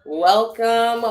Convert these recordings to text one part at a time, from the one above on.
Welcome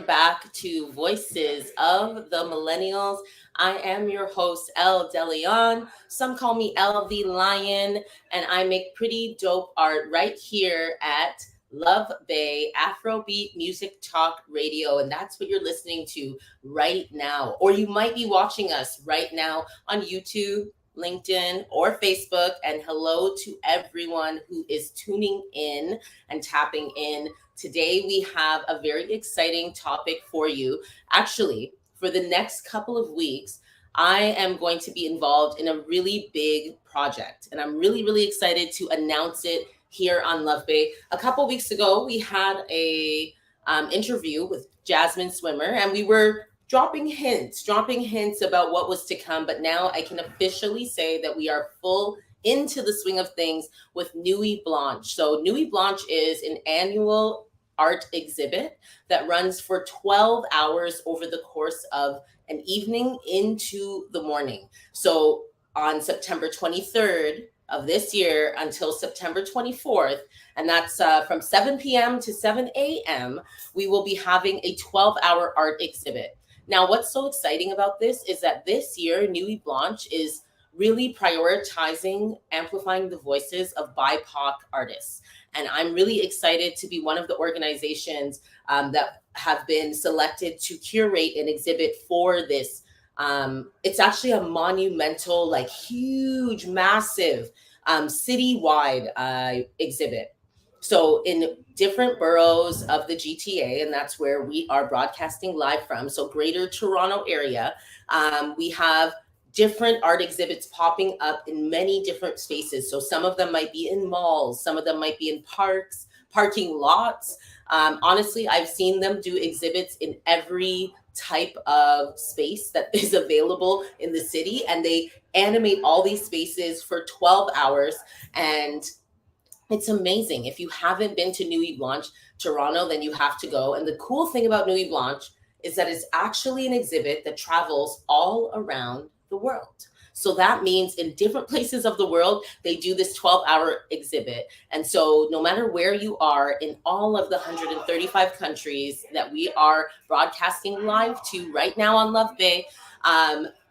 back to Voices of the Millennials. I am your host, Lyon. Some call me LV Lion, and I make pretty dope art right here at Love Bay Afrobeat Music Talk Radio, and that's what you're listening to right now. Or you might be watching us right now on YouTube, LinkedIn, or Facebook. And hello to everyone who is tuning in and tapping in. Today, we have a very exciting topic for you. Actually, for the next couple of weeks, I am going to be involved in a really big project, and I'm really excited to announce it here on Love Bay. A couple weeks ago, we had a interview with Jasmine Swimmer, and we were dropping hints about what was to come. But now I can officially say that we are full into the swing of things with Nuit Blanche. So Nuit Blanche is an annual art exhibit that runs for 12 hours over the course of an evening into the morning. So on September 23rd of this year until September 24th, and that's from 7 p.m. to 7 a.m., we will be having a 12-hour art exhibit. Now, what's so exciting about this is that this year, Nuit Blanche is really prioritizing amplifying the voices of BIPOC artists. And I'm really excited to be one of the organizations that have been selected to curate an exhibit for this. It's actually a monumental, like huge, massive citywide exhibit. So in different boroughs of the GTA, and that's where we are broadcasting live from, so Greater Toronto area, we have different art exhibits popping up in many different spaces. So some of them might be in malls, some of them might be in parks, parking lots. Honestly, I've seen them do exhibits in every type of space that is available in the city, and they animate all these spaces for 12 hours. And it's amazing. If you haven't been to Nuit Blanche, Toronto, then you have to go. And the cool thing about Nuit Blanche is that it's actually an exhibit that travels all around the world. So that means in different places of the world, they do this 12-hour exhibit. And so no matter where you are in all of the 135 countries that we are broadcasting live to right now on Love Bay,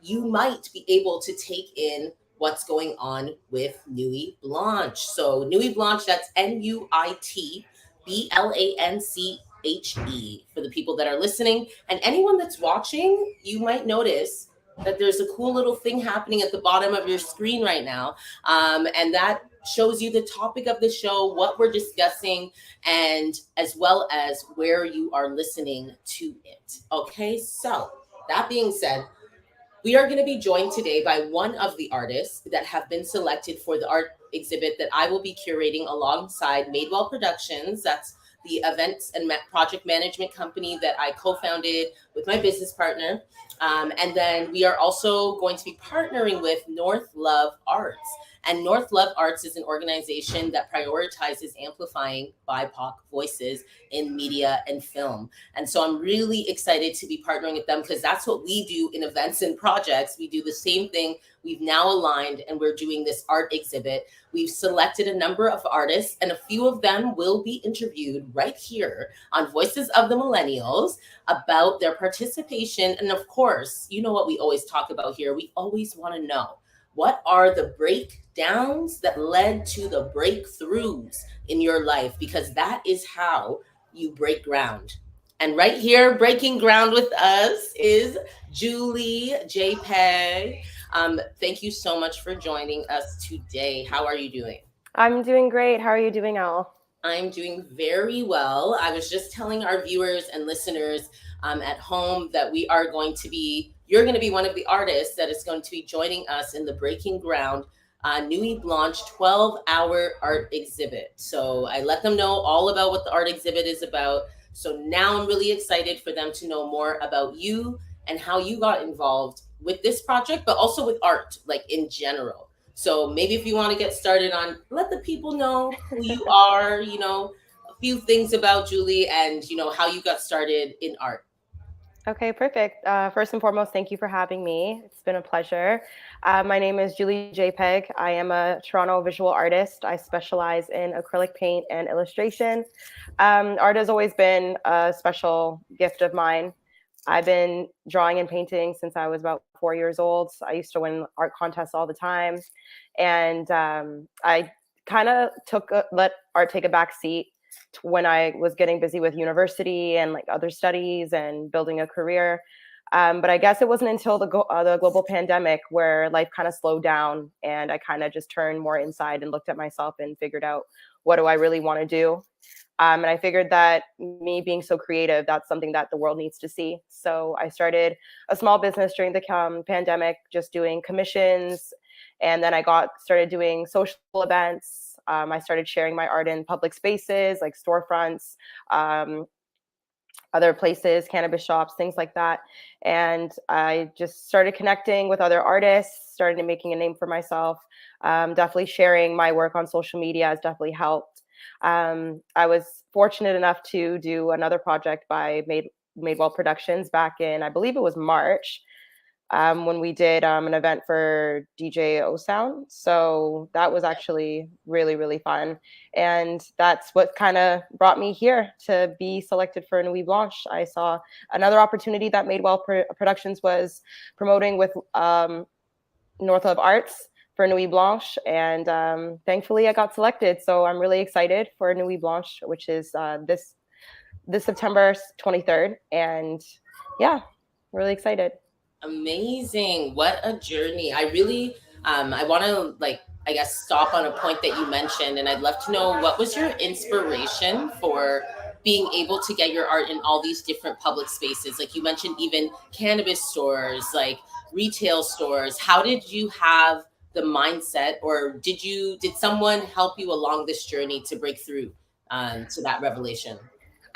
you might be able to take in what's going on with Nuit Blanche. So Nuit Blanche, that's NUIT BLANCHE for the people that are listening. And anyone that's watching, you might notice that there's a cool little thing happening at the bottom of your screen right now. And that shows you the topic of the show, what we're discussing, and as well as where you are listening to it. Okay, so that being said, we are going to be joined today by one of the artists that have been selected for the art exhibit that I will be curating alongside Madewell Productions. That's the events and project management company that I co-founded with my business partner. And then we are also going to be partnering with North Love Arts. And North Love Arts is an organization that prioritizes amplifying BIPOC voices in media and film. And so I'm really excited to be partnering with them because that's what we do in events and projects. We do the same thing. We've now aligned and we're doing this art exhibit. We've selected a number of artists, and a few of them will be interviewed right here on Voices of the Millennials about their participation. And of course, you know what we always talk about here. We always want to know, what are the breakdowns that led to the breakthroughs in your life? Because that is how you break ground. And right here, breaking ground with us is Julie JPEG. Thank you so much for joining us today. How are you doing? I'm doing great. How are you doing, Elle? I'm doing very well. I was just telling our viewers and listeners at home that you're going to be one of the artists that is going to be joining us in the Breaking Ground Nuit Blanche 12-hour art exhibit. So I let them know all about what the art exhibit is about. So now I'm really excited for them to know more about you and how you got involved with this project, but also with art, like in general. So maybe if you want to get started on, let the people know who you are, a few things about Julie and, how you got started in art. Okay, perfect. First and foremost, thank you for having me. It's been a pleasure. My name is Julie JPEG. I am a Toronto visual artist. I specialize in acrylic paint and illustration. Art has always been a special gift of mine. I've been drawing and painting since I was about 4 years old. I used to win art contests all the time. And I kind of let art take a back seat when I was getting busy with university and like other studies and building a career. But I guess it wasn't until the global pandemic where life kind of slowed down and I kind of just turned more inside and looked at myself and figured out what do I really want to do. And I figured that me being so creative, that's something that the world needs to see. So I started a small business during the pandemic, just doing commissions. And then I started doing social events. I started sharing my art in public spaces like storefronts, um, other places, cannabis shops, things like that. And I just started connecting with other artists, started making a name for myself. Definitely sharing my work on social media has definitely helped. I was fortunate enough to do another project by Madewell Productions back in, I believe it was March, when we did an event for DJ O Sound. So that was actually really, really fun. And that's what kind of brought me here to be selected for Nuit Blanche. I saw another opportunity that Madewell Productions was promoting with North of Arts for Nuit Blanche. And thankfully I got selected. So I'm really excited for Nuit Blanche, which is this September 23rd. And yeah, really excited. Amazing. What a journey. I really I want to I guess stop on a point that you mentioned, and I'd love to know what was your inspiration for being able to get your art in all these different public spaces. Like you mentioned even cannabis stores, like retail stores. How did you have the mindset, or did someone help you along this journey to break through to that revelation?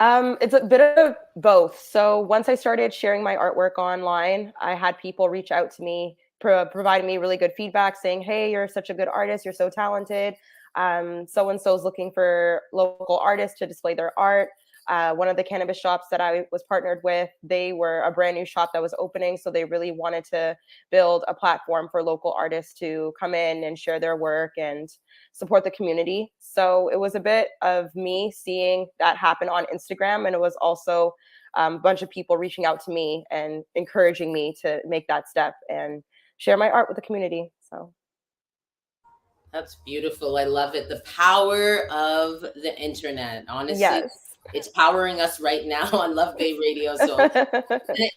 It's a bit of both. So once I started sharing my artwork online, I had people reach out to me, providing me really good feedback, saying, "Hey, you're such a good artist. You're so talented. So and so is looking for local artists to display their art." One of the cannabis shops that I was partnered with, they were a brand new shop that was opening, so they really wanted to build a platform for local artists to come in and share their work and support the community. So it was a bit of me seeing that happen on Instagram. And it was also a bunch of people reaching out to me and encouraging me to make that step and share my art with the community. So, That's beautiful. I love it. The power of the internet. Honestly, yes. it's powering us right now on Love Bay Radio. So and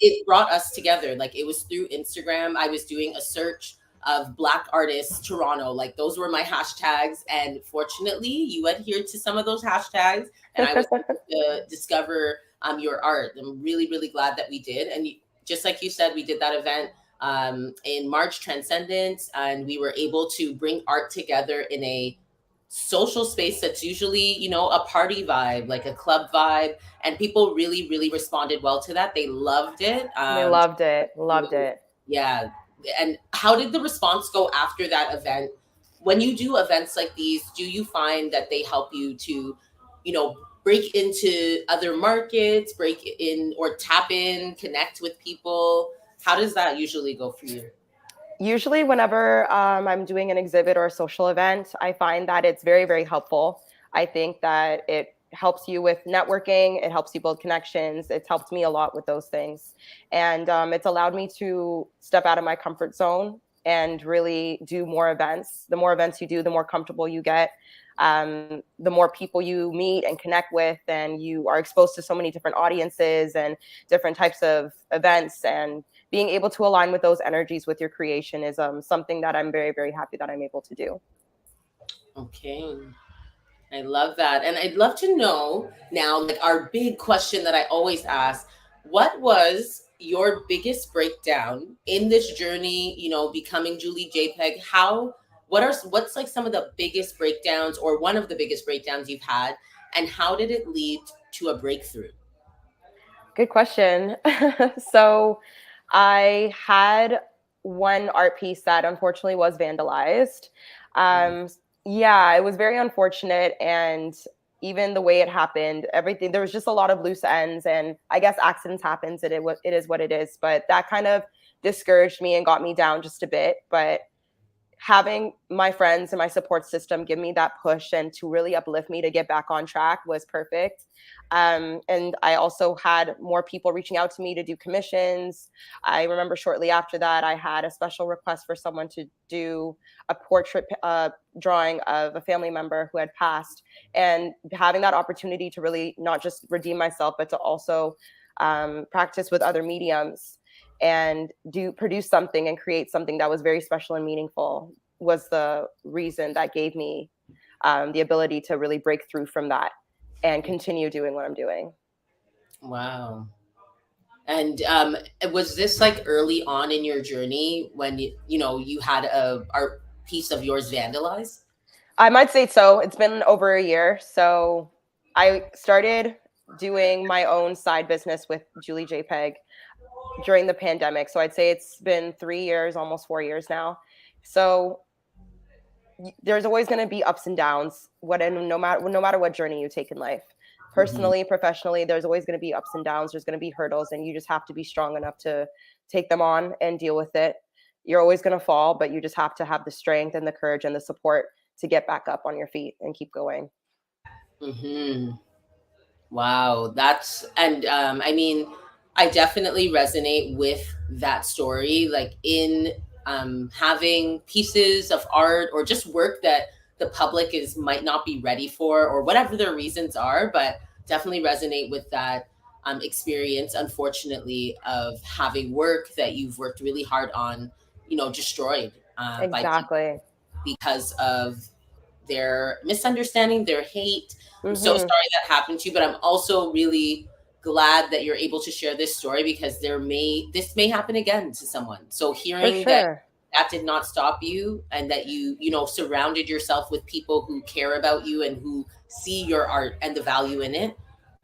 it brought us together. Like it was through Instagram. I was doing a search of Black artists Toronto. Like those were my hashtags. And fortunately, you adhered to some of those hashtags, and I was able to discover your art. I'm really, really glad that we did. And just like you said, we did that event in March, Transcendence, and we were able to bring art together in a social space that's usually, a party vibe, like a club vibe. And people really, really responded well to that. They loved it. They loved it. Loved it. Yeah. And how did the response go after that event? When you do events like these, do you find that they help you to, you know, break into other markets, break in or tap in, connect with people? How does that usually go for you? Usually, whenever I'm doing an exhibit or a social event, I find that it's very, very helpful. I think that it helps you with networking, it helps you build connections. It's helped me a lot with those things. And it's allowed me to step out of my comfort zone and really do more events. The more events you do, the more comfortable you get. The more people you meet and connect with, and you are exposed to so many different audiences and different types of events, and being able to align with those energies with your creation is something that I'm very, very happy that I'm able to do. Okay. I love that. And I'd love to know now, like our big question that I always ask, what was your biggest breakdown in this journey, becoming Julie JPEG? What's like some of the biggest breakdowns or one of the biggest breakdowns you've had, and how did it lead to a breakthrough? Good question. So I had one art piece that unfortunately was vandalized. Mm. Um, yeah, it was very unfortunate. And, even the way it happened, everything, there was just a lot of loose ends, and I guess accidents happens, and it is what it is. But that kind of discouraged me and got me down just a bit. But having my friends and my support system give me that push and to really uplift me to get back on track was perfect. And I also had more people reaching out to me to do commissions. I remember shortly after that, I had a special request for someone to do a portrait drawing of a family member who had passed. And having that opportunity to really not just redeem myself, but to also practice with other mediums and do produce something and create something that was very special and meaningful was the reason that gave me the ability to really break through from that and continue doing what I'm doing. Wow. And was this like early on in your journey when you had a art piece of yours vandalized? I might say so. It's been over a year. So I started doing my own side business with Julie JPEG during the pandemic. So I'd say it's been 3 years, almost 4 years now. So there's always going to be ups and downs, no matter what journey you take in life. Hmm. Personally, professionally, there's always going to be ups and downs. There's going to be hurdles, and you just have to be strong enough to take them on and deal with it. You're always going to fall, but you just have to have the strength and the courage and the support to get back up on your feet and keep going. Hmm. Wow, that's and I mean, I definitely resonate with that story. Like in having pieces of art or just work that the public is might not be ready for or whatever their reasons are, but definitely resonate with that experience. Unfortunately, of having work that you've worked really hard on, destroyed by people Exactly. because of their misunderstanding, their hate. I'm so Hmm. sorry that happened to you, but I'm also really glad that you're able to share this story because this may happen again to someone. So For hearing that sure. that did not stop you and that you surrounded yourself with people who care about you and who see your art and the value in it.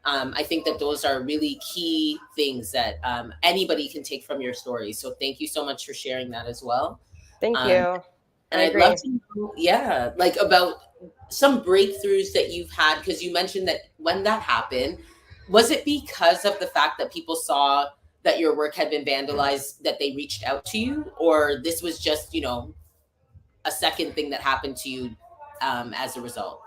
I think that those are really key things that anybody can take from your story. So thank you so much for sharing that as well. Thank Um, you. I and I'd love agree. to know, yeah, like about some breakthroughs that you've had, because you mentioned that when that happened, was it because of the fact that people saw that your work had been vandalized that they reached out to you, or this was just, a second thing that happened to you as a result?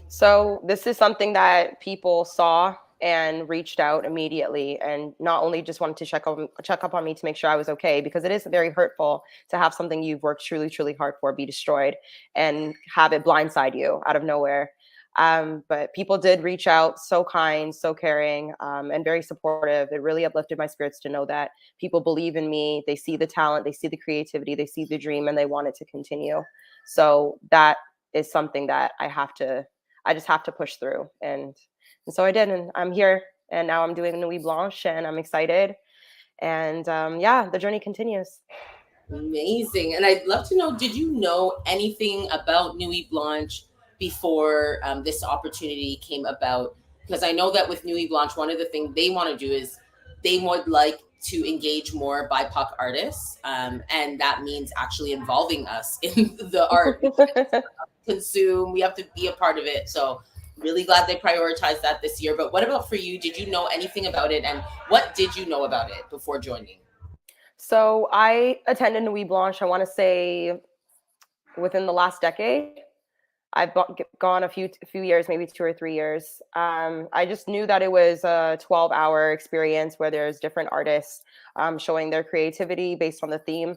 So this is something that people saw and reached out immediately, and not only just wanted to check up on me to make sure I was okay, because it is very hurtful to have something you've worked truly, truly hard for be destroyed and have it blindside you out of nowhere. But people did reach out, so kind, so caring, and very supportive. It really uplifted my spirits to know that people believe in me. They see the talent, they see the creativity, they see the dream, and they want it to continue. So that is something that I just have to push through. And so I did, and I'm here, and now I'm doing Nuit Blanche, and I'm excited. And yeah, the journey continues. Amazing. And I'd love to know, did you know anything about Nuit Blanche before this opportunity came about? Because I know that with Nuit Blanche, one of the things they want to do is they would like to engage more BIPOC artists. And that means actually involving us in the art. We consume, we have to be a part of it. So really glad they prioritized that this year. But what about for you? Did you know anything about it? And what did you know about it before joining? So I attended Nuit Blanche, I want to say within the last decade. Gone a few years, maybe 2 or 3 years. I just knew that it was a 12-hour experience where there's different artists showing their creativity based on the theme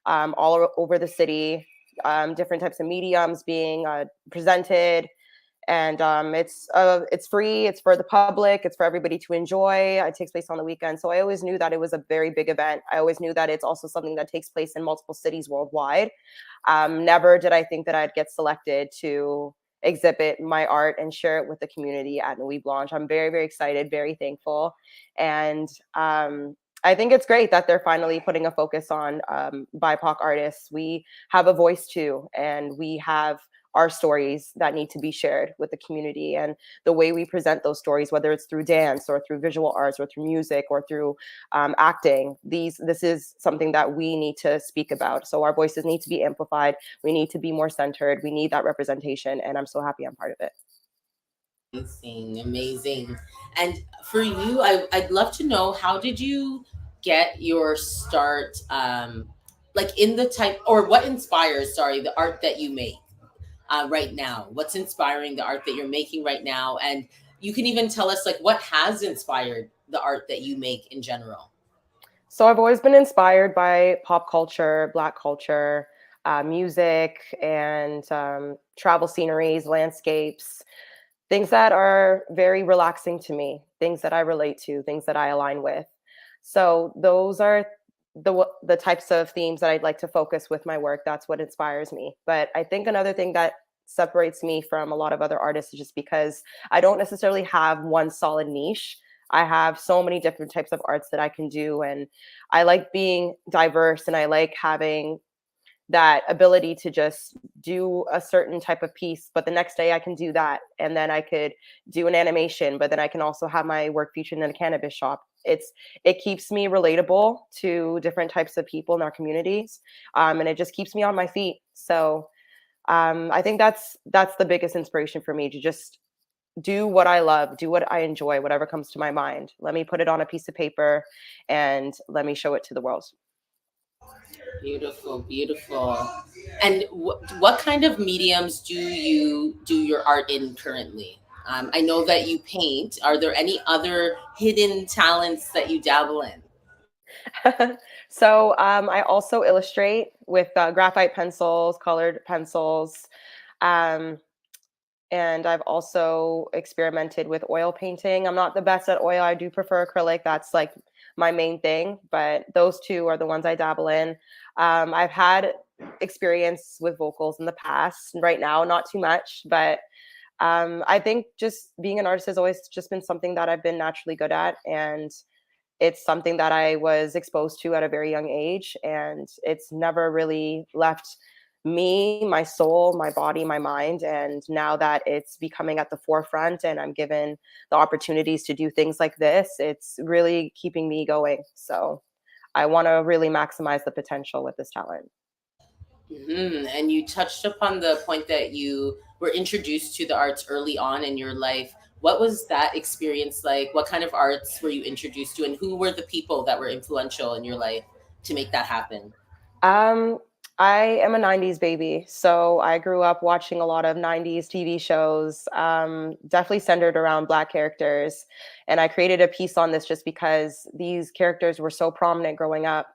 over the city, different types of mediums being presented, and it's free, it's for the public, it's for everybody to enjoy. It takes place on the weekend, so I always knew that it was a very big event. I always knew that it's also something that takes place in multiple cities worldwide. Never did I think that I'd get selected to exhibit my art and share it with the community at Nuit Blanche. I'm very, very excited, very thankful. And I think it's great that they're finally putting a focus on BIPOC artists. We have a voice too, and we have our stories that need to be shared with the community. And the way we present those stories, whether it's through dance or through visual arts or through music or through acting, this is something that we need to speak about. So our voices need to be amplified. We need to be more centered. We need that representation, and I'm so happy I'm part of it. Amazing, amazing. And for you, I'd love to know, how did you get your start, like in the type, or what inspires, sorry, the art that you make right now? What's inspiring the art that you're making right now? And you can even tell us, like, what has inspired the art that you make in general. So I've always been inspired by pop culture, Black culture, music, and travel sceneries, landscapes, things that are very relaxing to me, things that I relate to, things that I align with. So those are the types of themes that I'd like to focus with my work. That's what inspires me. But I think another thing that separates me from a lot of other artists is just because I don't necessarily have one solid niche. I have so many different types of arts that I can do, and I like being diverse, and I like having that ability to just do a certain type of piece, but the next day I can do that, and then I could do an animation, but then I can also have my work featured in a cannabis shop. It keeps me relatable to different types of people in our communities, and it just keeps me on my feet. So I think that's the biggest inspiration for me, to just do what I love, do what I enjoy, whatever comes to my mind. Let me put it on a piece of paper and let me show it to the world. Beautiful, beautiful. And what kind of mediums do you do your art in currently? I know that you paint. Are there any other hidden talents that you dabble in? So I also illustrate with graphite pencils, colored pencils, um, and I've also experimented with oil painting. I'm not the best at oil. I do prefer acrylic. That's like my main thing, but those two are the ones I dabble in. I've had experience with vocals in the past. Right now, not too much, but I think just being an artist has always just been something that I've been naturally good at, and it's something that I was exposed to at a very young age, and it's never really left me, my soul, my body, my mind. And now that it's becoming at the forefront and I'm given the opportunities to do things like this, it's really keeping me going. So I want to really maximize the potential with this talent. And you touched upon the point that you were introduced to the arts early on in your life. What was that experience like? What kind of arts were you introduced to, and who were the people that were influential in your life to make that happen? Um, I am a 90s baby. So I grew up watching a lot of 90s TV shows, definitely centered around Black characters. And I created a piece on this just because these characters were so prominent growing up.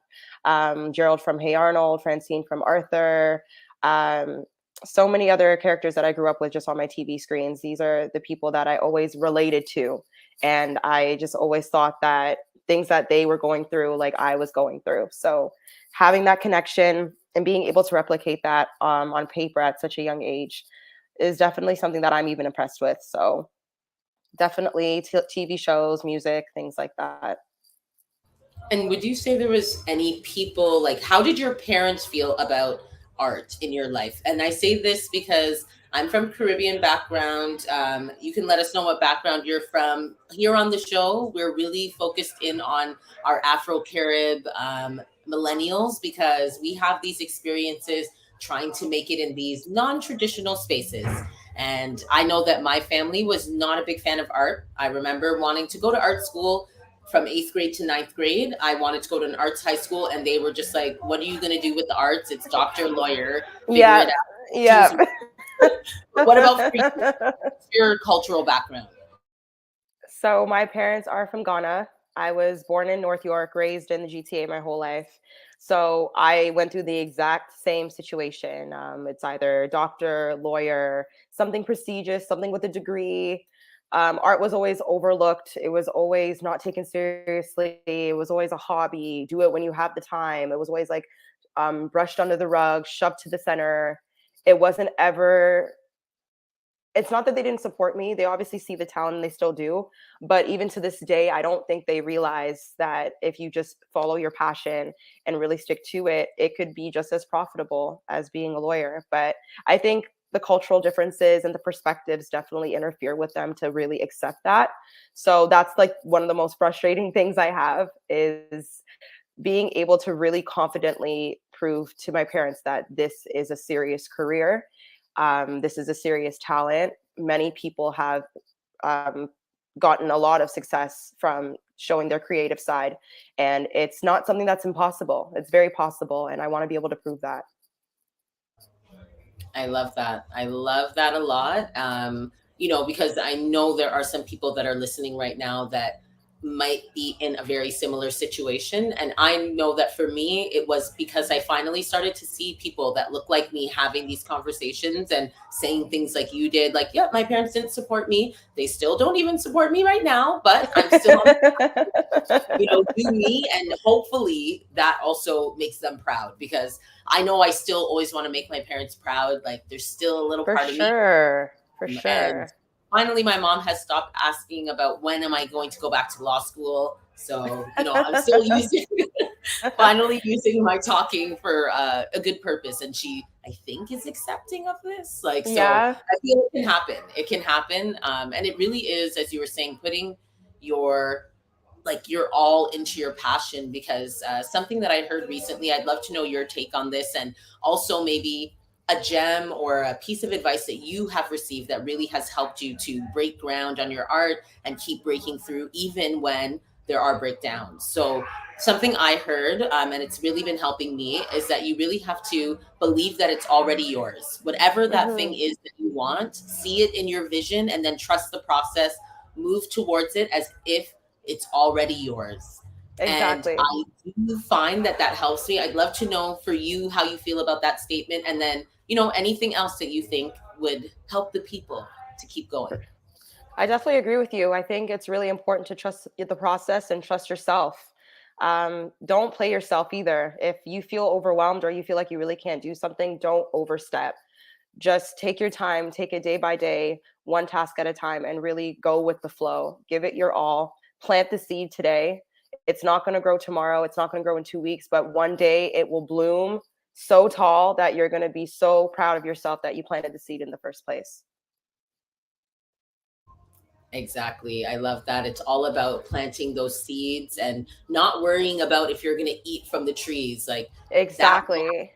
Gerald from Hey Arnold, Francine from Arthur, um, so many other characters that I grew up with just on my TV screens. These are the people that I always related to. And I just always thought that things that they were going through, like I was going through. So having that connection and being able to replicate that on paper at such a young age is definitely something that I'm even impressed with. So definitely TV shows, music, things like that. And would you say there was any people, like, how did your parents feel about art in your life? And I say this because I'm from Caribbean background. You can let us know what background you're from. Here on the show, we're really focused in on our Afro Carib millennials, because we have these experiences trying to make it in these non-traditional spaces. And I know that my family was not a big fan of art. I remember wanting to go to art school from eighth grade to ninth grade. I wanted to go to an arts high school, and they were just like, "What are you going to do with the arts? It's doctor, lawyer, figure it Yeah, out, choose." yeah. But what about for you? What's your cultural background? So my parents are from Ghana. I was born in North York, raised in the GTA my whole life. So I went through the exact same situation. It's either doctor, lawyer, something prestigious, something with a degree. Art was always overlooked. It was always not taken seriously. It was always a hobby. Do it when you have the time. It was always like brushed under the rug, shoved to the center. It wasn't ever, it's not that they didn't support me. They obviously see the talent and they still do. But even to this day, I don't think they realize that if you just follow your passion and really stick to it, it could be just as profitable as being a lawyer. But I think the cultural differences and the perspectives definitely interfere with them to really accept that. So that's like one of the most frustrating things I have is being able to really confidently prove to my parents that this is a serious career. This is a serious talent. Many people have gotten a lot of success from showing their creative side. And it's not something that's impossible. It's very possible. And I want to be able to prove that. I love that. I love that a lot. Because I know there are some people that are listening right now that might be in a very similar situation. And I know that for me, it was because I finally started to see people that look like me having these conversations and saying things like you did, like, yeah, my parents didn't support me. They still don't even support me right now, but I'm still on, do me. And hopefully that also makes them proud, because I know I still always want to make my parents proud. Like, there's still a little For part of me. sure. For And sure. finally, my mom has stopped asking about when am I going to go back to law school. So, I'm still using, finally using my talking for a good purpose. And she, I think, is accepting of this. Like, so Yeah. I feel it can happen. It can happen. And it really is, as you were saying, putting your you're all into your passion, because something that I heard recently, I'd love to know your take on this, and also maybe a gem or a piece of advice that you have received that really has helped you to break ground on your art and keep breaking through even when there are breakdowns. So something I heard, and it's really been helping me, is that you really have to believe that it's already yours. Whatever that thing Hmm. is that you want, see it in your vision, and then trust the process, move towards it as if it's already yours. And Exactly. I do find that that helps me. I'd love to know for you how you feel about that statement. And then, anything else that you think would help the people to keep going. I definitely agree with you. I think it's really important to trust the process and trust yourself. Don't play yourself either. If you feel overwhelmed or you feel like you really can't do something, don't overstep. Just take your time, take it day by day, one task at a time, and really go with the flow. Give it your all. Plant the seed today. It's not going to grow tomorrow. It's not going to grow in 2 weeks, but one day it will bloom so tall that you're going to be so proud of yourself that you planted the seed in the first place. Exactly. I love that. It's all about planting those seeds and not worrying about if you're going to eat from the trees. Like, that will Exactly. happen.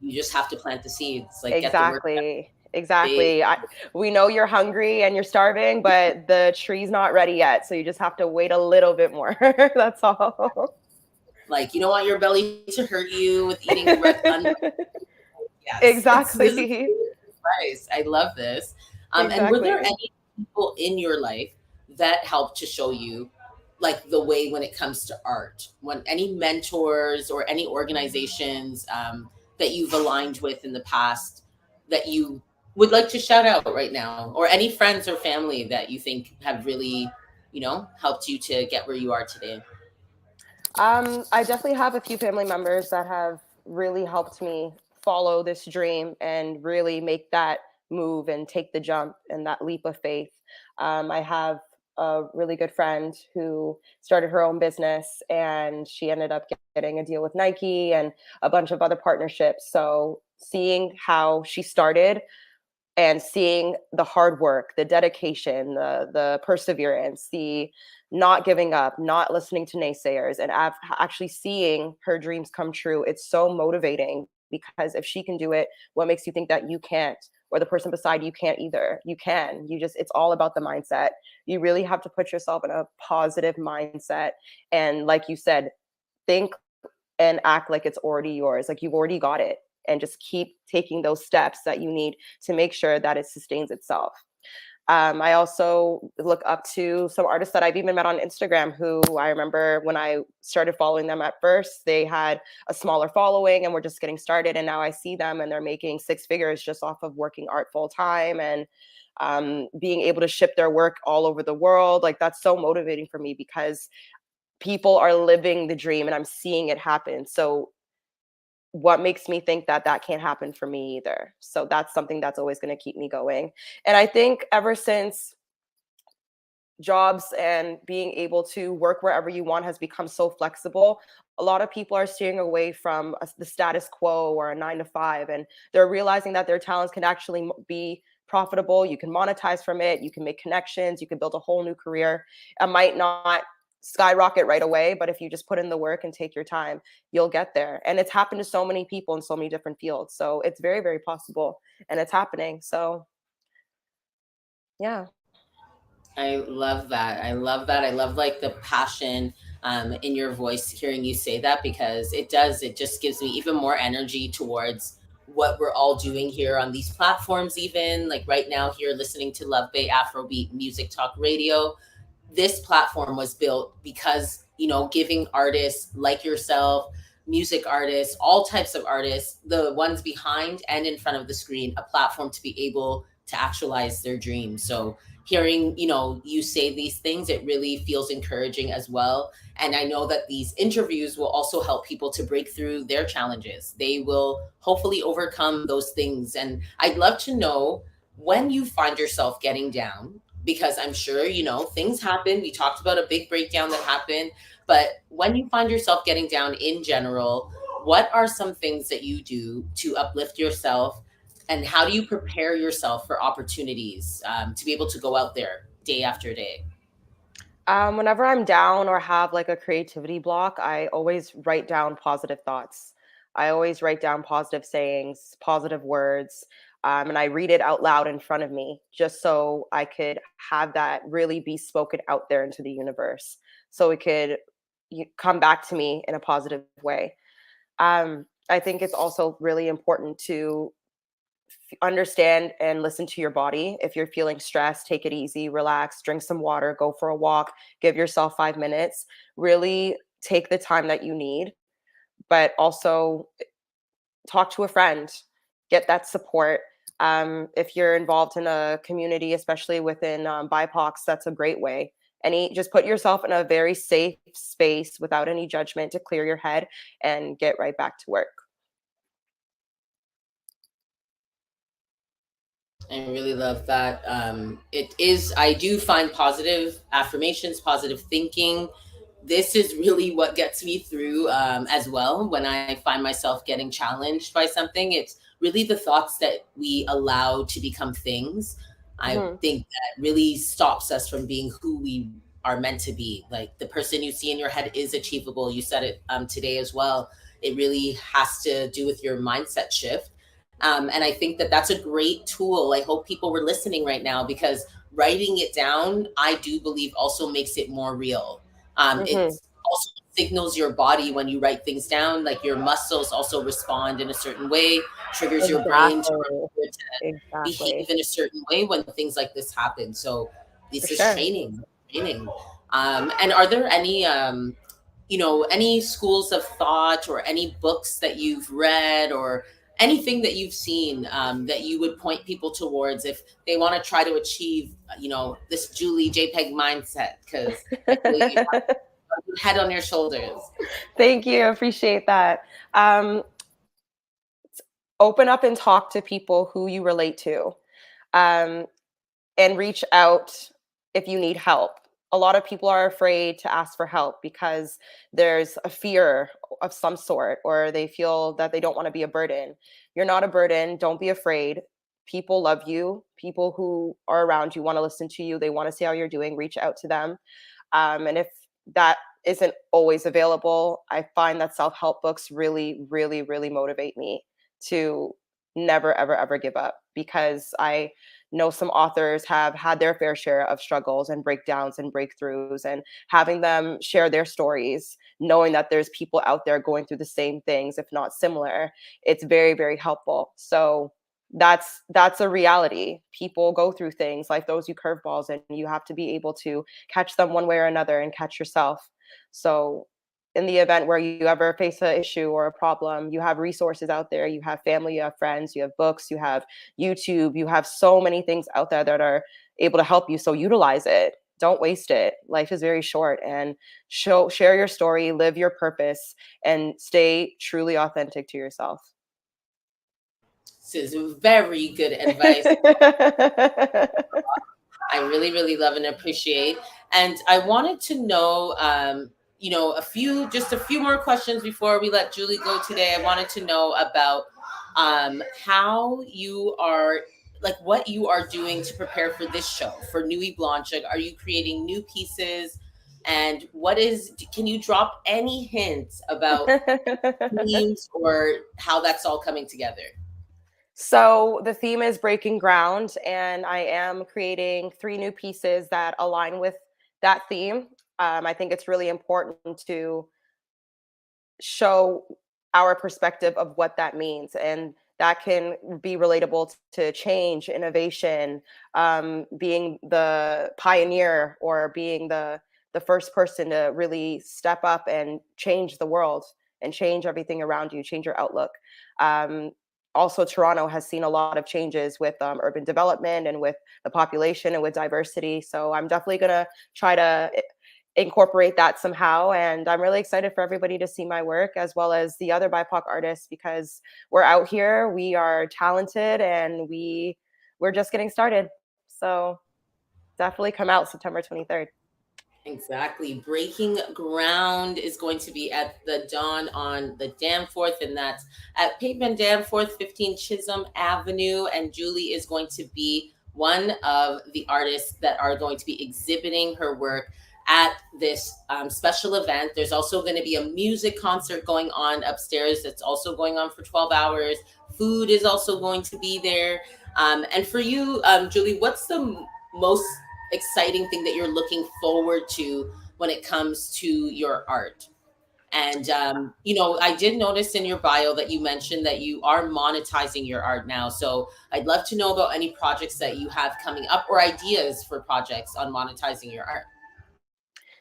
You just have to plant the seeds, like, get the work done. Exactly. They Exactly. We know you're hungry and you're starving, but the tree's not ready yet. So you just have to wait a little bit more. That's all. like, you don't want your belly to hurt you with eating yes. This is Exactly. advice. I love this. And were there Exactly. any people in your life that helped to show you like the way when it comes to art? When any mentors or any organizations that you've aligned with in the past that you would like to shout out right now, or any friends or family that you think have really, helped you to get where you are today? I definitely have a few family members that have really helped me follow this dream and really make that move and take the jump and that leap of faith. I have a really good friend who started her own business and she ended up getting a deal with Nike and a bunch of other partnerships. So seeing how she started and seeing the hard work, the dedication, the perseverance, the not giving up, not listening to naysayers, and actually seeing her dreams come true. It's so motivating because if she can do it, what makes you think that you can't? Or the person beside you can't either. You can. It's all about the mindset. You really have to put yourself in a positive mindset. And like you said, think and act like it's already yours, like you've already got it, and just keep taking those steps that you need to make sure that it sustains itself. I also look up to some artists that I've even met on Instagram who I remember when I started following them at first, they had a smaller following and were just getting started. And now I see them and they're making six figures just off of working art full time and being able to ship their work all over the world. Like that's so motivating for me because people are living the dream and I'm seeing it happen. So what makes me think that that can't happen for me either? So that's something that's always going to keep me going. And I think ever since jobs and being able to work wherever you want has become so flexible, a lot of people are steering away from the status quo or a 9 to 5, and they're realizing that their talents can actually be profitable. You can monetize from it, you can make connections, you can build a whole new career. It might not skyrocket right away, but if you just put in the work and take your time, you'll get there. And it's happened to so many people in so many different fields. So it's very, very possible and it's happening. So yeah. I love that. I love that. I love like the passion in your voice hearing you say that, because it just gives me even more energy towards what we're all doing here on these platforms, even like right now here listening to Love Bay Afrobeat Music Talk Radio. This platform was built because, giving artists like yourself, music artists, all types of artists, the ones behind and in front of the screen, a platform to be able to actualize their dreams. So hearing, you say these things, it really feels encouraging as well. And I know that these interviews will also help people to break through their challenges. They will hopefully overcome those things. And I'd love to know, when you find yourself getting down, because I'm sure, things happen. We talked about a big breakdown that happened, but when you find yourself getting down in general, what are some things that you do to uplift yourself, and how do you prepare yourself for opportunities, to be able to go out there day after day? Whenever I'm down or have like a creativity block, I always write down positive thoughts. I always write down positive sayings, positive words, and I read it out loud in front of me just so I could have that really be spoken out there into the universe. So it could come back to me in a positive way. I think it's also really important to understand and listen to your body. If you're feeling stressed, take it easy, relax, drink some water, go for a walk, give yourself 5 minutes. Really take the time that you need, but also talk to a friend, get that support. If you're involved in a community, especially within BIPOCs, that's a great way. Just put yourself in a very safe space without any judgment to clear your head and get right back to work. I really love that. I do find positive affirmations, positive thinking. This is really what gets me through, as well. When I find myself getting challenged by something, it's really the thoughts that we allow to become things. I Mhm. think that really stops us from being who we are meant to be. Like, the person you see in your head is achievable. You said it today as well. It really has to do with your mindset shift. And I think that that's a great tool. I hope people were listening right now, because writing it down, I do believe, also makes it more real. It Mhm. also signals your body when you write things down, like your muscles also respond in a certain way, triggers your brain to Exactly. remember to behave Exactly. in a certain way when things like this happen. So For this is sure. training. And are there any any schools of thought or any books that you've read, or anything that you've seen, that you would point people towards if they want to try to achieve, this Julie JPEG mindset? Because I feel you have a good head on your shoulders. Thank you. I appreciate that. Um, Open up and talk to people who you relate to. Um, and reach out if you need help. A lot of people are afraid to ask for help because there's a fear of some sort, or they feel that they don't want to be a burden. You're not a burden. Don't be afraid. People love you. People who are around you want to listen to you. They want to see how you're doing. Reach out to them. And if that isn't always available, I find that self help books really, really, really motivate me to never, ever, ever give up, because I know some authors have had their fair share of struggles and breakdowns and breakthroughs, and having them share their stories, knowing that there's people out there going through the same things, if not similar, it's very, very helpful. So that's a reality. People go through things, life throws you curveballs, and you have to be able to catch them one way or another and catch yourself. So in the event where you ever face an issue or a problem, you have resources out there. You have family, you have friends, you have books, you have YouTube, you have so many things out there that are able to help you. So utilize it. Don't waste it. Life is very short, and share your story, live your purpose, and stay truly authentic to yourself. This is very good advice. I really, really love and appreciate. And I wanted to know, just a few more questions before we let Julie go today. I wanted to know about, how you are, like, what you are doing to prepare for this show, for Nuit Blanche. Like, are you creating new pieces? And can you drop any hints about themes or how that's all coming together? So the theme is breaking ground, and I am creating 3 new pieces that align with that theme. I think it's really important to show our perspective of what that means, and that can be relatable to change, innovation, being the pioneer or being the first person to really step up and change the world and change everything around you, change your outlook. um, Also, Toronto has seen a lot of changes with urban development and with the population and with diversity, so I'm definitely going to try to incorporate that somehow. And I'm really excited for everybody to see my work as well as the other BIPOC artists, because we're out here, we are talented, and we're just getting started. So definitely come out September 23rd. Exactly. Breaking Ground is going to be at the Dawn on the Danforth, and that's at Pavement Danforth, 15 Chisholm Avenue. And Julie is going to be one of the artists that are going to be exhibiting her work at this special event. There's also going to be a music concert going on upstairs that's also going on for 12 hours. Food is also going to be there. And for you, Julie, what's the most exciting thing that you're looking forward to when it comes to your art? And I did notice in your bio that you mentioned that you are monetizing your art now. So I'd love to know about any projects that you have coming up or ideas for projects on monetizing your art.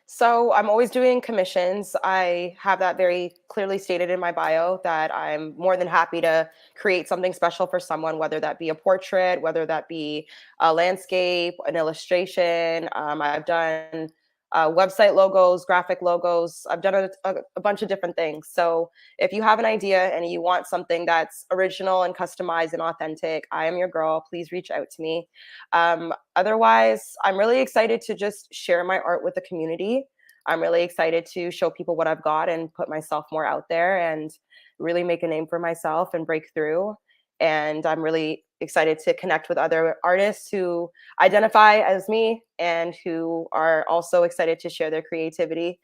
So I'm always doing commissions. I have that very clearly stated in my bio that I'm more than happy to create something special for someone, whether that be a portrait, whether that be a landscape, an illustration. I've done website logos, graphic logos. I've done a bunch of different things. So if you have an idea and you want something that's original and customized and authentic, I am your girl. Please reach out to me. Otherwise, I'm really excited to just share my art with the community. I'm really excited to show people what I've got and put myself more out there and really make a name for myself and break through. And I'm really excited to connect with other artists who identify as me and who are also excited to share their creativity.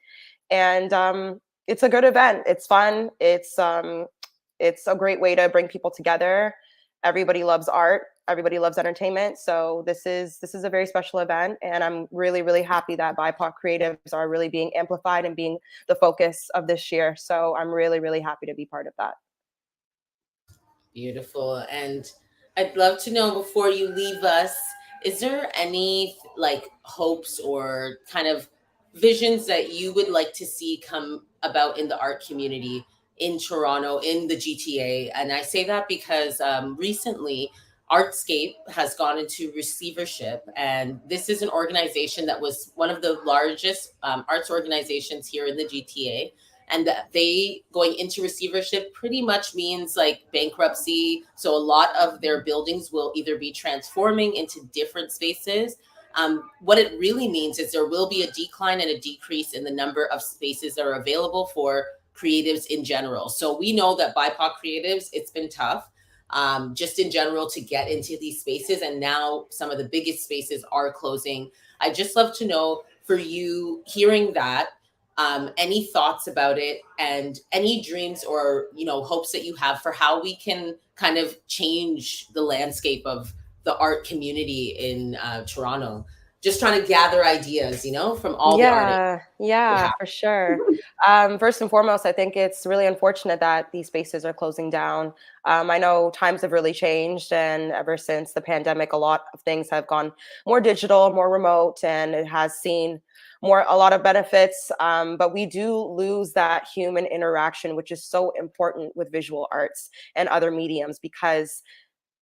And it's a good event. It's fun. It's a great way to bring people together. Everybody loves art. Everybody loves entertainment. So this is a very special event, and I'm really happy that BIPOC creatives are really being amplified and being the focus of this year. So I'm really happy to be part of that. Beautiful. And I'd love to know before you leave us, is there any like hopes or kind of visions that you would like to see come about in the art community in Toronto, in the GTA? And I say that because recently Artscape has gone into receivership. And this is an organization that was one of the largest arts organizations here in the GTA, and that they going into receivership pretty much means like bankruptcy. So a lot of their buildings will either be transforming into different spaces. What it really means is there will be a decline and a decrease in the number of spaces that are available for creatives in general. So we know that BIPOC creatives, it's been tough, just in general, to get into these spaces. And now some of the biggest spaces are closing. I just love to know, for you hearing that, any thoughts about it and any dreams or hopes that you have for how we can kind of change the landscape of the art community in Toronto. Just trying to gather ideas, from all the artists you Yeah, have. for sure. First and foremost, I think it's really unfortunate that these spaces are closing down. I know times have really changed, and ever since the pandemic, a lot of things have gone more digital, more remote, and it has seen a lot of benefits. But we do lose that human interaction, which is so important with visual arts and other mediums, because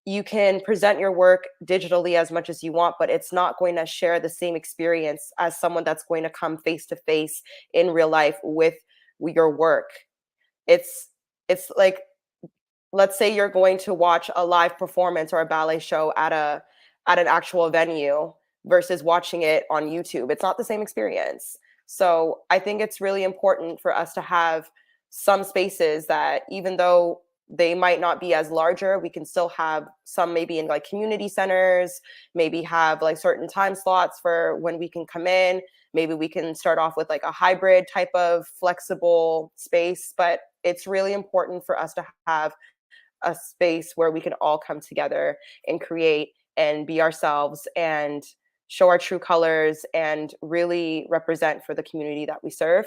you can present your work digitally as much as you want, but it's not going to share the same experience as someone that's going to come face to face in real life with your work. It's like, let's say you're going to watch a live performance or a ballet show at an actual venue versus watching it on YouTube. It's not the same experience. So I think it's really important for us to have some spaces that, even though they might not be as larger, we can still have some, maybe in like community centers, maybe have like certain time slots for when we can come in. Maybe we can start off with like a hybrid type of flexible space, but it's really important for us to have a space where we can all come together and create and be ourselves and show our true colors and really represent for the community that we serve.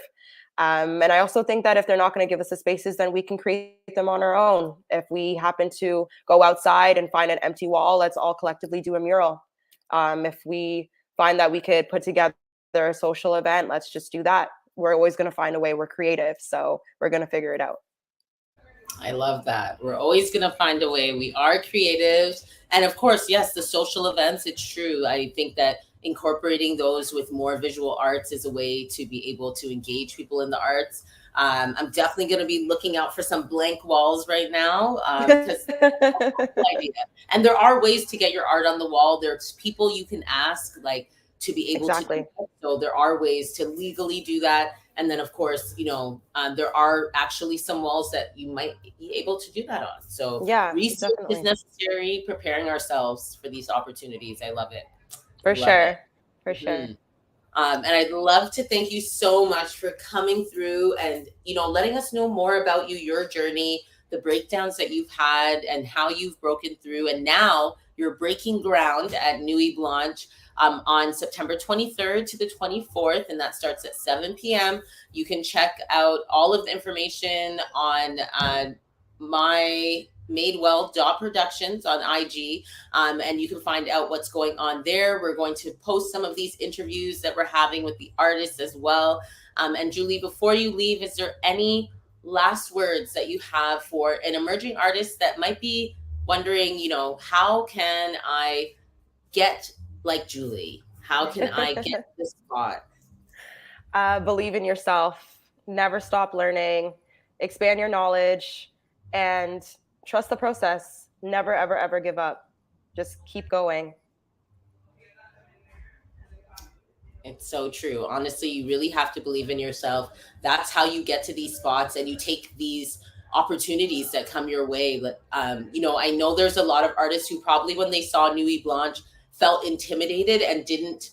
And I also think that if they're not going to give us the spaces, then we can create them on our own. If we happen to go outside and find an empty wall, let's all collectively do a mural. If we find that we could put together a social event, let's just do that. We're always going to find a way. We're creative, so we're going to figure it out. I love that. We're always going to find a way. We are creatives. And of course, yes, the social events, it's true. I think that incorporating those with more visual arts is a way to be able to engage people in the arts. I'm definitely going to be looking out for some blank walls right now because idea. And there are ways to get your art on the wall. There's people you can ask, like, to be able to do that. So there are ways to legally do that. And then, of course, there are actually some walls that you might be able to do that on. So yeah, research definitely is necessary, preparing ourselves for these opportunities. I love it. For sure. For sure. And I'd love to thank you so much for coming through and, letting us know more about you, your journey, the breakdowns that you've had and how you've broken through. And now you're breaking ground at Nuit Blanche on September 23rd to the 24th, and that starts at 7 p.m. You can check out all of the information on my Madewell.productions on IG, and you can find out what's going on there. We're going to post some of these interviews that we're having with the artists as well. And Julie, before you leave, is there any last words that you have for an emerging artist that might be wondering, how can I get like Julie? How can I get this spot? Believe in yourself. Never stop learning. Expand your knowledge. And trust the process. Never, ever, ever give up. Just keep going. It's so true. Honestly, you really have to believe in yourself. That's how you get to these spots and you take these opportunities that come your way. I know there's a lot of artists who probably, when they saw Nuit Blanche, felt intimidated and didn't,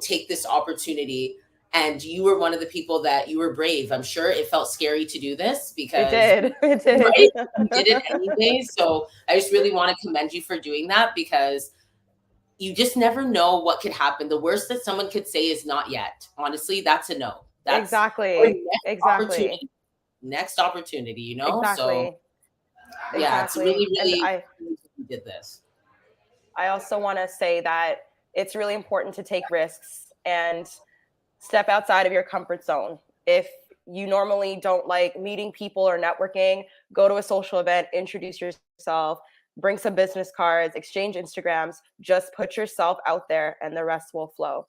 take this opportunity. And you were one of the people that you were brave. I'm sure it felt scary to do this because it did. Right? You did it anyway. So I just really want to commend you for doing that because you just never know what could happen. The worst that someone could say is not yet. Honestly, that's a no. That's exactly. Next opportunity, Exactly. So yeah, it's really you did this. I also want to say that it's really important to take risks and step outside of your comfort zone. If you normally don't like meeting people or networking, go to a social event, introduce yourself, bring some business cards, exchange Instagrams, just put yourself out there and the rest will flow.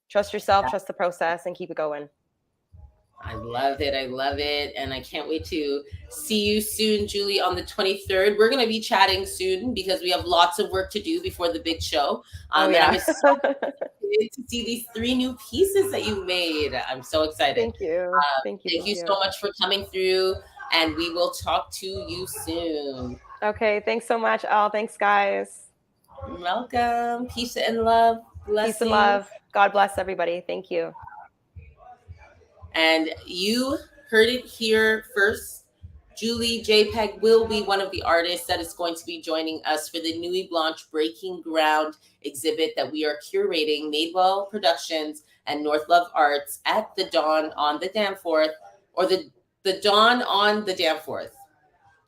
Trust yourself, trust the process, and keep it going. I love it. I love it. And I can't wait to see you soon, Julie, on the 23rd. We're going to be chatting soon because we have lots of work to do before the big show. And I'm so excited to see these 3 new pieces that you made. I'm so excited. Thank you. Thank you so much for coming through. And we will talk to you soon. Okay. Thanks so much, Elle. Thanks, guys. You're welcome. Peace and love. Blessings. Peace and love. God bless everybody. Thank you. And you heard it here first. Julie JPEG will be one of the artists that is going to be joining us for the Nuit Blanche Breaking Ground exhibit that we are curating, Madewell Productions and North Love Arts at the Dawn on the Danforth, or the Dawn on the Danforth.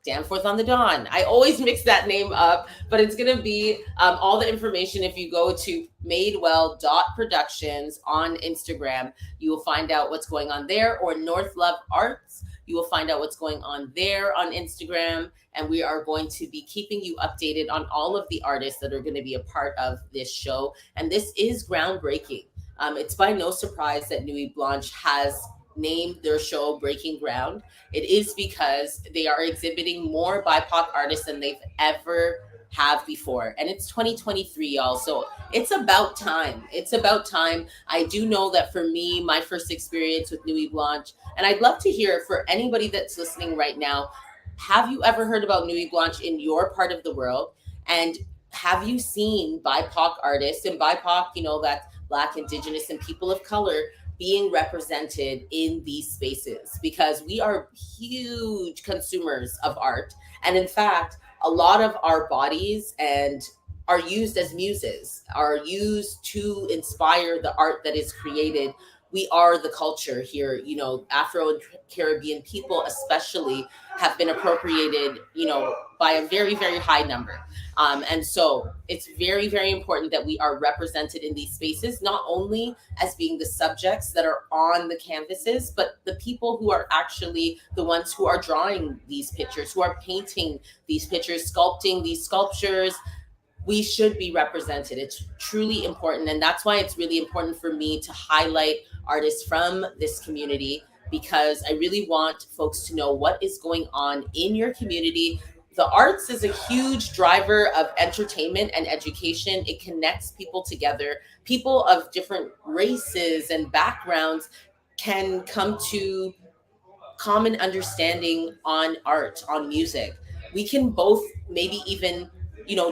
Danforth on the Dawn. I always mix that name up, but it's going to be all the information. If you go to madewell.productions on Instagram, you will find out what's going on there, or North Love Arts. You will find out what's going on there on Instagram. And we are going to be keeping you updated on all of the artists that are going to be a part of this show. And this is groundbreaking. It's by no surprise that Nuit Blanche has named their show Breaking Ground. It is because they are exhibiting more BIPOC artists than they've ever have before. And it's 2023, y'all. So it's about time. It's about time. I do know that for me, my first experience with Nuit Blanche, and I'd love to hear for anybody that's listening right now, have you ever heard about Nuit Blanche in your part of the world? And have you seen BIPOC artists, and BIPOC, that's Black, Indigenous, and people of color, being represented in these spaces because we are huge consumers of art. And in fact, a lot of our bodies and are used as muses, are used to inspire the art that is created. We are the culture here. Afro and Caribbean people, especially, have been appropriated, by a very, very high number. And so it's very, very important that we are represented in these spaces, not only as being the subjects that are on the canvases, but the people who are actually the ones who are drawing these pictures, who are painting these pictures, sculpting these sculptures. We should be represented. It's truly important. And that's why it's really important for me to highlight artists from this community, because I really want folks to know what is going on in your community. The arts is a huge driver of entertainment and education. It connects people together. People of different races and backgrounds can come to common understanding on art, on music. We can both maybe even,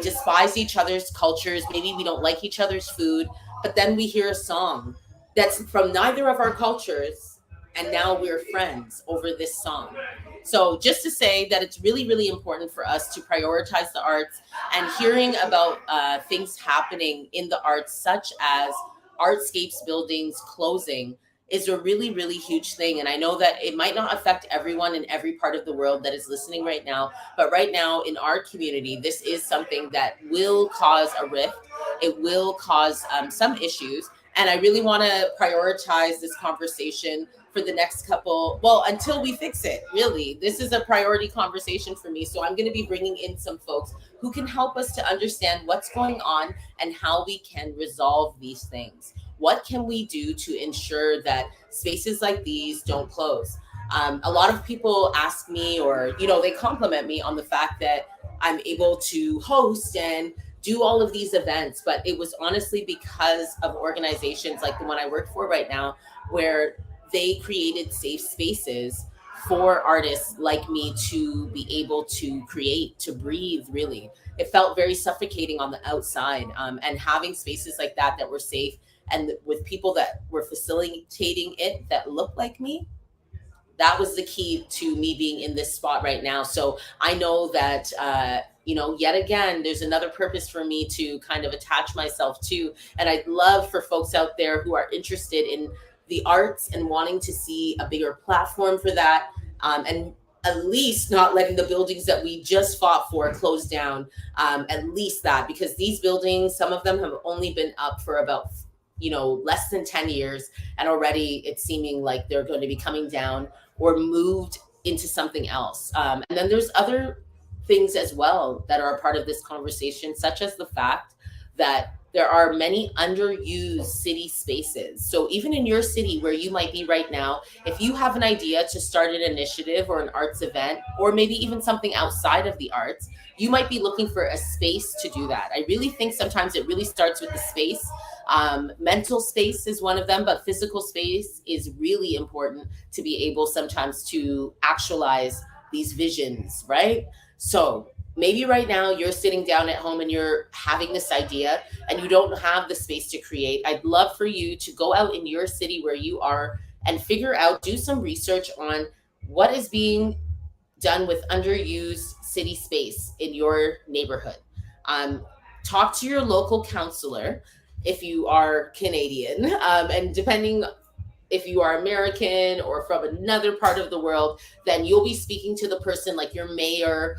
despise each other's cultures. Maybe we don't like each other's food, but then we hear a song that's from neither of our cultures, and now we're friends over this song. So just to say that it's really, really important for us to prioritize the arts, and hearing about things happening in the arts, such as artscapes buildings closing, is a really, really huge thing. And I know that it might not affect everyone in every part of the world that is listening right now, but right now in our community, this is something that will cause a rift. It will cause some issues. And I really want to prioritize this conversation for the next well, until we fix it. Really, this is a priority conversation for me. So I'm going to be bringing in some folks who can help us to understand what's going on and how we can resolve these things. What can we do to ensure that spaces like these don't close? A lot of people ask me, or they compliment me on the fact that I'm able to host and do all of these events, but it was honestly because of organizations like the one I work for right now, where they created safe spaces for artists like me to be able to create, to breathe. Really, it felt very suffocating on the outside, and having spaces like that were safe, and with people that were facilitating it that looked like me, that was the key to me being in this spot right now. So I know that, yet again, there's another purpose for me to kind of attach myself to. And I'd love for folks out there who are interested in the arts and wanting to see a bigger platform for that, and at least not letting the buildings that we just fought for close down, at least that, because these buildings, some of them have only been up for about less than 10 years, and already it's seeming like they're going to be coming down or moved into something else. And then there's other things as well that are a part of this conversation, such as the fact that there are many underused city spaces. So even in your city where you might be right now, if you have an idea to start an initiative or an arts event, or maybe even something outside of the arts, you might be looking for a space to do that. I really think sometimes it really starts with the space. Mental space is one of them, but physical space is really important to be able sometimes to actualize these visions, right? So maybe right now you're sitting down at home and you're having this idea and you don't have the space to create. I'd love for you to go out in your city where you are and figure out, do some research on what is being done with underused city space in your neighborhood. Talk to your local counselor if you are Canadian, and depending if you are American or from another part of the world, then you'll be speaking to the person like your mayor,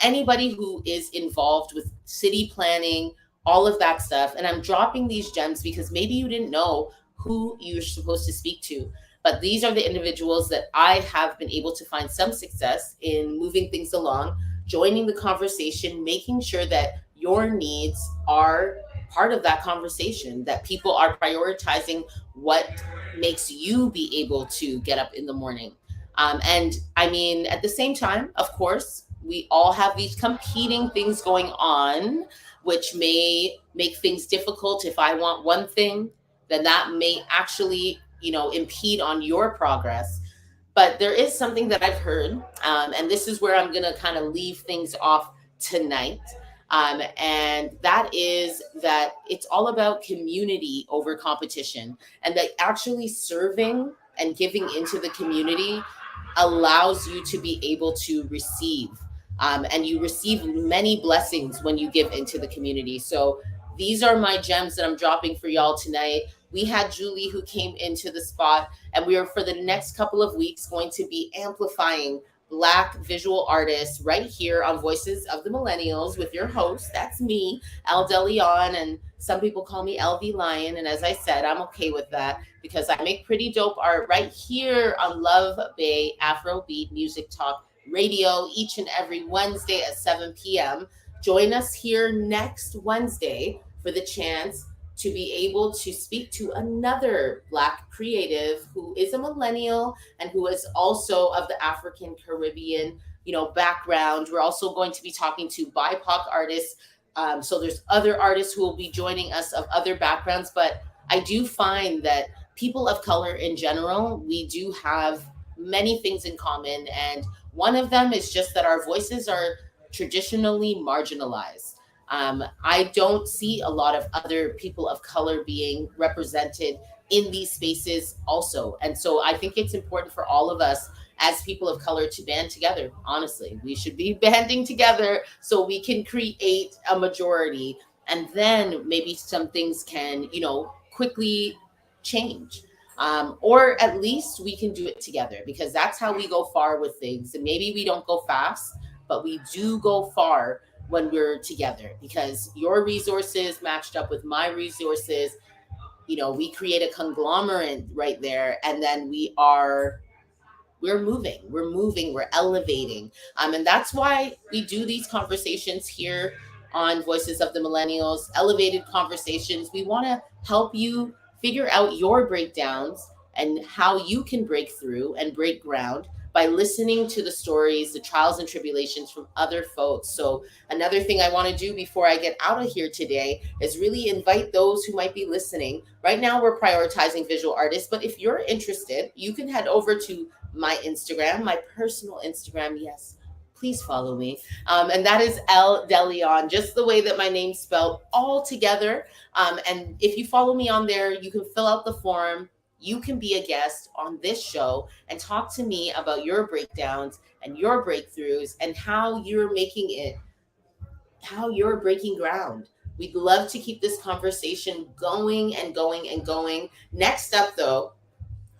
anybody who is involved with city planning, all of that stuff. And I'm dropping these gems because maybe you didn't know who you're supposed to speak to. But these are the individuals that I have been able to find some success in moving things along, joining the conversation, making sure that your needs are part of that conversation, that people are prioritizing what makes you be able to get up in the morning. And I mean, at the same time, of course, we all have these competing things going on, which may make things difficult. If I want one thing, then that may actually, impede on your progress. But there is something that I've heard, and this is where I'm going to kind of leave things off tonight. And that is that it's all about community over competition, and that actually serving and giving into the community allows you to be able to receive. And you receive many blessings when you give into the community. So these are my gems that I'm dropping for y'all tonight. We had Julie who came into the spot, and we are for the next couple of weeks going to be amplifying Black visual artists right here on Voices of the Millennials with your host. That's me, Elle Deleon, and some people call me LV Lion. And as I said, I'm okay with that because I make pretty dope art right here on Love Bay Afrobeat Music Talk Radio each and every Wednesday at 7 p.m. Join us here next Wednesday for the chance to be able to speak to another Black creative who is a millennial and who is also of the African Caribbean, background. We're also going to be talking to BIPOC artists. So there's other artists who will be joining us of other backgrounds, but I do find that people of color in general, we do have many things in common. And one of them is just that our voices are traditionally marginalized. I don't see a lot of other people of color being represented in these spaces also. And so I think it's important for all of us as people of color to band together. Honestly, we should be banding together so we can create a majority, and then maybe some things can, quickly change. Or at least we can do it together, because that's how we go far with things. And maybe we don't go fast, but we do go far when we're together, because your resources matched up with my resources, we create a conglomerate right there, and then we're moving, we're elevating. And that's why we do these conversations here on Voices of the Millennials, elevated conversations. We want to help you figure out your breakdowns and how you can break through and break ground by listening to the stories, the trials and tribulations from other folks. So another thing I want to do before I get out of here today is really invite those who might be listening. Right now we're prioritizing visual artists, but if you're interested, you can head over to my Instagram, my personal Instagram. Yes, please follow me. And that is Elle Deleon, just the way that my name's spelled, all together. And if you follow me on there, you can fill out the form. You can be a guest on this show and talk to me about your breakdowns and your breakthroughs and how you're making it, how you're breaking ground. We'd love to keep this conversation going and going and going. Next up, though,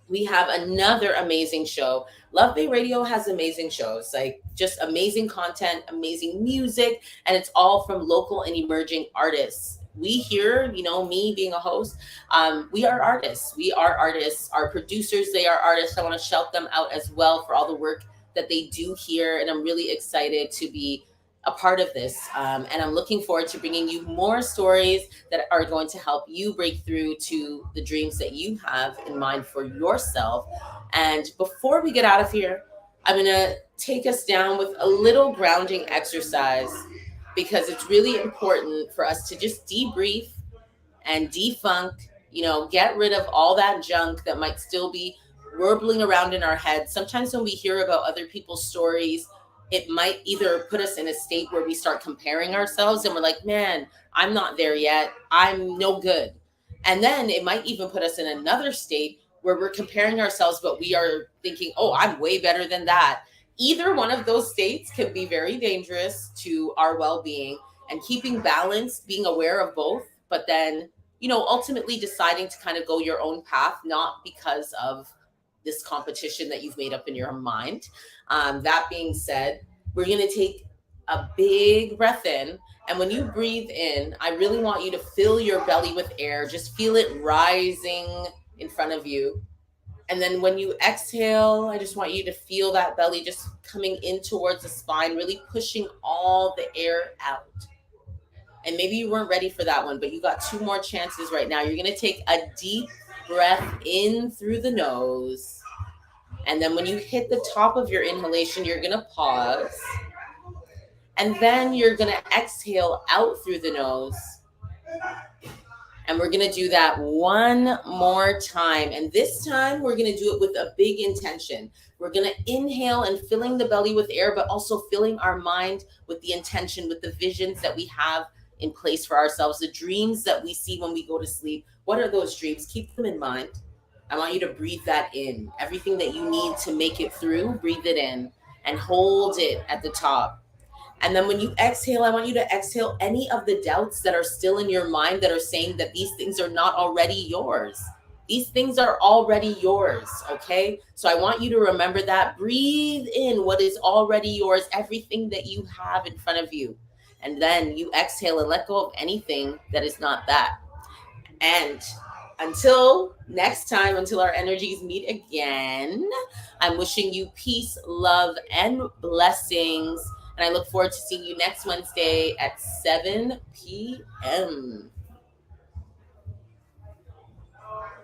we have another amazing show. Love Bay Radio has amazing shows, like just amazing content, amazing music, and it's all from local and emerging artists. We here, me being a host, we are artists. We are artists. Our producers, they are artists. I want to shout them out as well for all the work that they do here, and I'm really excited to be a part of this. And I'm looking forward to bringing you more stories that are going to help you break through to the dreams that you have in mind for yourself. And before we get out of here, I'm going to take us down with a little grounding exercise, because it's really important for us to just debrief and defunk, get rid of all that junk that might still be warbling around in our heads. Sometimes when we hear about other people's stories, it might either put us in a state where we start comparing ourselves and we're like, man, I'm not there yet. I'm no good. And then it might even put us in another state where we're comparing ourselves, but we are thinking, oh, I'm way better than that. Either one of those states can be very dangerous to our well-being, and keeping balance, being aware of both, but then, ultimately deciding to kind of go your own path, not because of this competition that you've made up in your mind. That being said, we're going to take a big breath in. And when you breathe in, I really want you to fill your belly with air. Just feel it rising in front of you. And then when you exhale, I just want you to feel that belly just coming in towards the spine, really pushing all the air out. And maybe you weren't ready for that one, but you got two more chances right now. You're going to take a deep breath in through the nose. And then when you hit the top of your inhalation, you're going to pause. And then you're going to exhale out through the nose. And we're going to do that one more time. And this time we're going to do it with a big intention. We're going to inhale and filling the belly with air, but also filling our mind with the intention, with the visions that we have in place for ourselves, the dreams that we see when we go to sleep. What are those dreams? Keep them in mind. I want you to breathe that in. Everything that you need to make it through, breathe it in and hold it at the top. And then when you exhale, I want you to exhale any of the doubts that are still in your mind that are saying that these things are not already yours. These things are already yours, okay? So I want you to remember that. Breathe in what is already yours, everything that you have in front of you. And then you exhale and let go of anything that is not that. And until next time, until our energies meet again, I'm wishing you peace, love, and blessings. And I look forward to seeing you next Wednesday at 7 p.m.